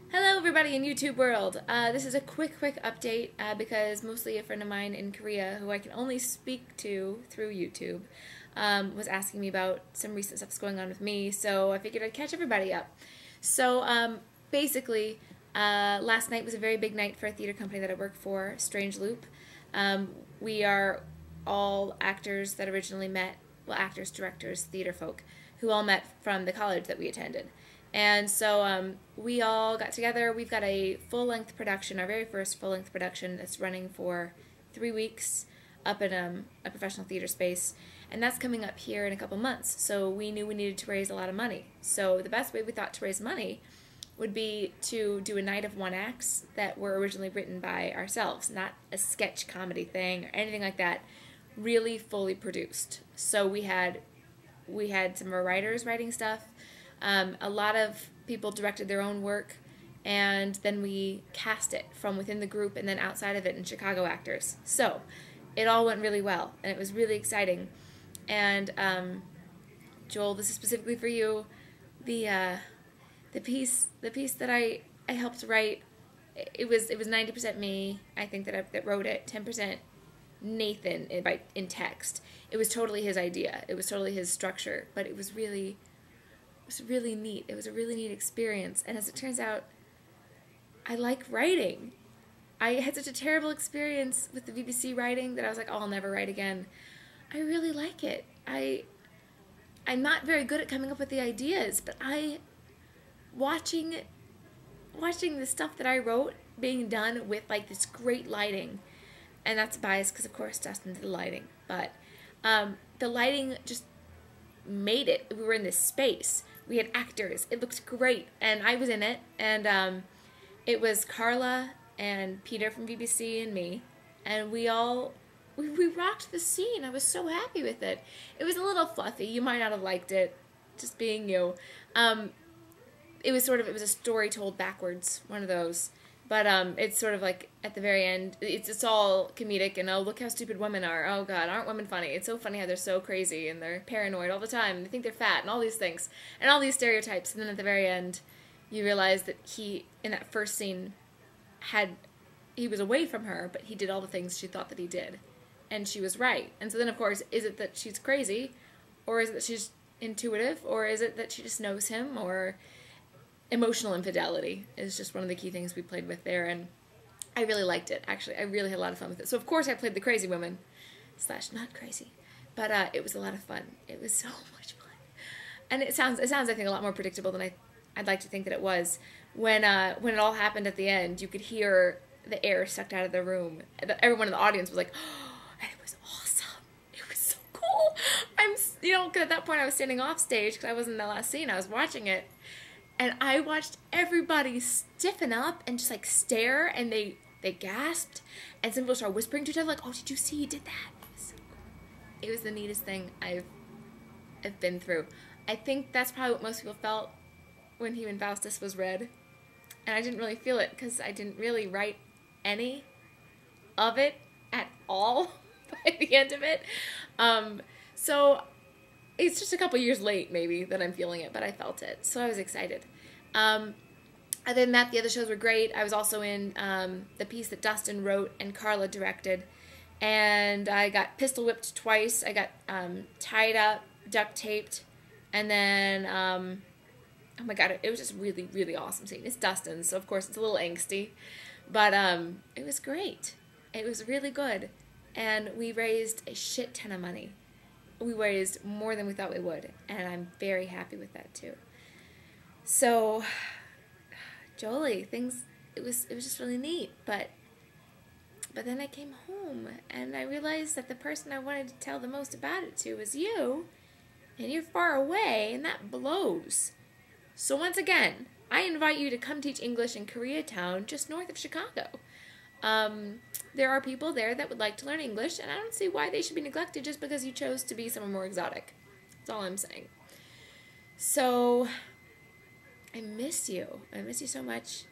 Hello everybody in YouTube world. This is a quick update because mostly a friend of mine in Korea who I can only speak to through YouTube was asking me about some recent stuff that's going on with me, so I figured I'd catch everybody up. So basically, last night was a very big night for a theater company that I work for, Strange Loop. We are all actors that originally met, well, actors, directors, theater folk, who all met from the college that we attended. And so we all got together. We've got a full-length production, our very first full-length production that's running for 3 weeks up in a professional theater space. And that's coming up here in a couple months. So we knew we needed to raise a lot of money. So the best way we thought to raise money would be to do a night of one acts that were originally written by ourselves, not a sketch comedy thing or anything like that, really fully produced. So we had some of our writers writing stuff. A lot of people directed their own work, and then we cast it from within the group and then outside of it in Chicago actors. So it all went really well, and it was really exciting. And Joel, this is specifically for you. The piece that I helped write, it was 90% me, I think, that wrote it, 10% Nathan in text. It was totally his idea. It was totally his structure, but it was really neat. It was a really neat experience. And as it turns out, I like writing. I had such a terrible experience with the VBC writing that I was like, oh, I'll never write again. I really like it. I'm not very good at coming up with the ideas, but watching the stuff that I wrote being done with like this great lighting, and that's biased because of course Dustin did the lighting, but the lighting just made it. We were in this space. We had actors. It looked great, and I was in it. And it was Carla and Peter from BBC and me, and we rocked the scene. I was so happy with it. It was a little fluffy. You might not have liked it, just being you. It was a story told backwards, one of those. But it's sort of like at the very end, it's all comedic and, oh, look how stupid women are. Oh, God, aren't women funny? It's so funny how they're so crazy and they're paranoid all the time. And they think they're fat and all these things and all these stereotypes. And then at the very end, you realize that he, in that first scene, he was away from her, but he did all the things she thought that he did. And she was right. And so then, of course, is it that she's crazy? Or is it that she's intuitive? Or is it that she just knows him? Or emotional infidelity is just one of the key things we played with there, and I really liked it, actually. I really had a lot of fun with it. So, of course, I played the crazy woman, / not crazy, but it was a lot of fun. It was so much fun. And it sounds, I think, a lot more predictable than I'd like to think that it was. When it all happened at the end, you could hear the air sucked out of the room. Everyone in the audience was like, oh, and it was awesome. It was so cool. Because at that point I was standing off stage because I wasn't in the last scene. I was watching it. And I watched everybody stiffen up and just, like, stare, and they gasped, and some people started whispering to each other, like, oh, did you see he did that? It was so cool. It was the neatest thing I've been through. I think that's probably what most people felt when Human Faustus was read, and I didn't really feel it, because I didn't really write any of it at all by the end of it. So it's just a couple years late, maybe, that I'm feeling it, but I felt it, so I was excited. Other than that, the other shows were great. I was also in the piece that Dustin wrote and Carla directed, and I got pistol whipped twice. I got tied up, duct taped, and then, oh my God, it was just really, really awesome scene. It's Dustin, so of course it's a little angsty, but it was great. It was really good, and we raised a shit ton of money. We raised more than we thought we would, and I'm very happy with that too. So, Jolie, it was just really neat, but then I came home, and I realized that the person I wanted to tell the most about it to was you, and you're far away, and that blows. So once again, I invite you to come teach English in Koreatown, just north of Chicago. There are people there that would like to learn English, and I don't see why they should be neglected just because you chose to be somewhere more exotic. That's all I'm saying. So, I miss you. I miss you so much.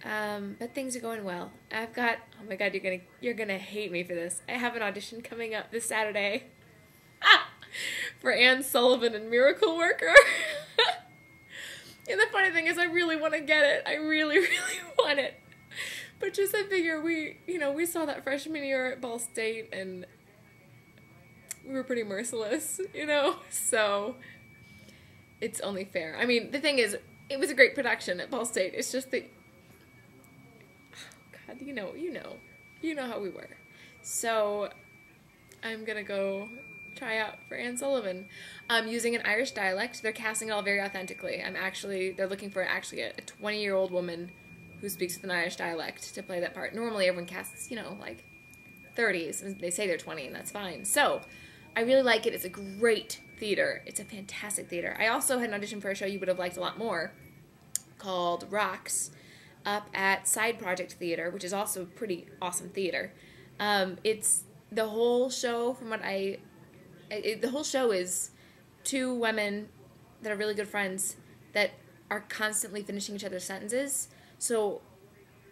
But things are going well. I've got, oh my God, you're gonna hate me for this. I have an audition coming up this Saturday for Anne Sullivan and Miracle Worker. And the funny thing is I really want to get it. I really, really want it. But just I figure we saw that freshman year at Ball State and we were pretty merciless, So it's only fair. I mean, the thing is, it was a great production at Ball State. It's just that, oh God, you know how we were. So I'm gonna go try out for Anne Sullivan. Using an Irish dialect. They're casting it all very authentically. They're looking for a 20-year-old woman who speaks with an Irish dialect to play that part. Normally everyone casts, like 30s, and they say they're 20, and that's fine. So I really like it. It's a great theater. It's a fantastic theater. I also had an audition for a show you would have liked a lot more called Rocks up at Side Project Theater, which is also pretty awesome theater. It's the whole show the whole show is two women that are really good friends that are constantly finishing each other's sentences. So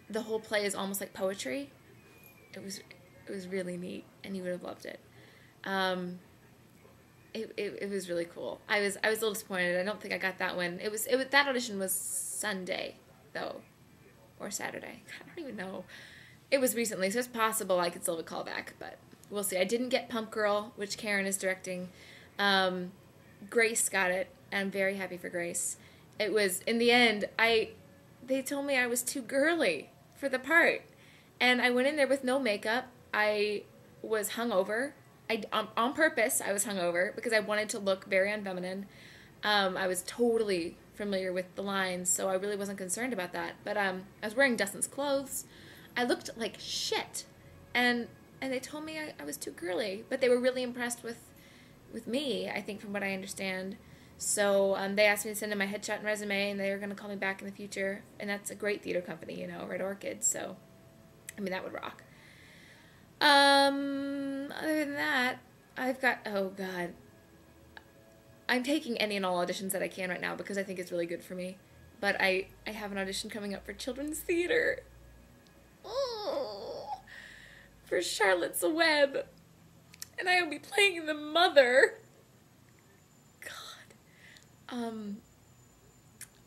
the whole play is almost like poetry. It was really neat, and you would have loved it. It was really cool. I was a little disappointed. I don't think I got that one. That audition was Sunday though, or Saturday. I don't even know. It was recently, so it's possible I could still have a callback, but we'll see. I didn't get Pump Girl, which Karen is directing. Grace got it, and I'm very happy for Grace. It was, in the end, they told me I was too girly for the part, and I went in there with no makeup. I was hungover. On purpose, I was hungover because I wanted to look very unfeminine. I was totally familiar with the lines, so I really wasn't concerned about that. But I was wearing Dustin's clothes. I looked like shit, and they told me I was too girly, but they were really impressed with me, I think, from what I understand. So they asked me to send in my headshot and resume, and they were going to call me back in the future, and that's a great theater company, Red Orchid, so, I mean, that would rock. Other than that, I've got, oh God, I'm taking any and all auditions that I can right now because I think it's really good for me, but I have an audition coming up for children's theater. Oh, for Charlotte's Web, and I will be playing the mother. God,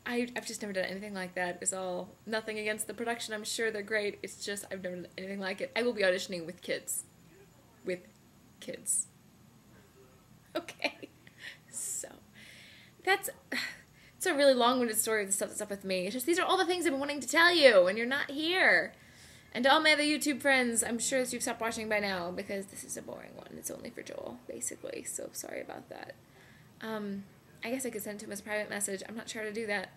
I've just never done anything like that. It's all nothing against the production. I'm sure they're great. It's just I've never done anything like it. I will be auditioning with kids. With kids. Okay, so it's a really long-winded story of the stuff that's up with me. It's just these are all the things I've been wanting to tell you, and you're not here. And to all my other YouTube friends, I'm sure that you've stopped watching by now because this is a boring one. It's only for Joel, basically, so sorry about that. I guess I could send it to him as a private message. I'm not sure how to do that.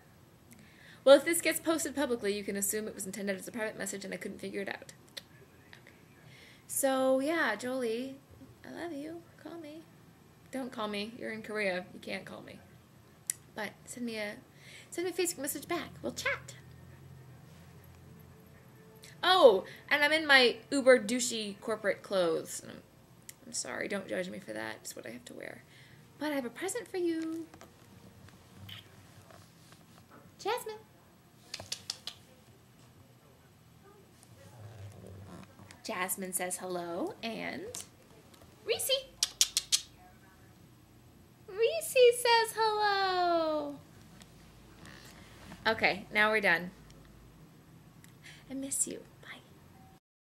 Well, if this gets posted publicly, you can assume it was intended as a private message and I couldn't figure it out. Okay. So, yeah, Jolie, I love you. Call me. Don't call me. You're in Korea. You can't call me. But send me a Facebook message back. We'll chat. Oh, and I'm in my uber douchey corporate clothes. I'm sorry, don't judge me for that. It's what I have to wear. But I have a present for you. Jasmine. Jasmine says hello, and Reese. Reese says hello. Okay, now we're done. I miss you.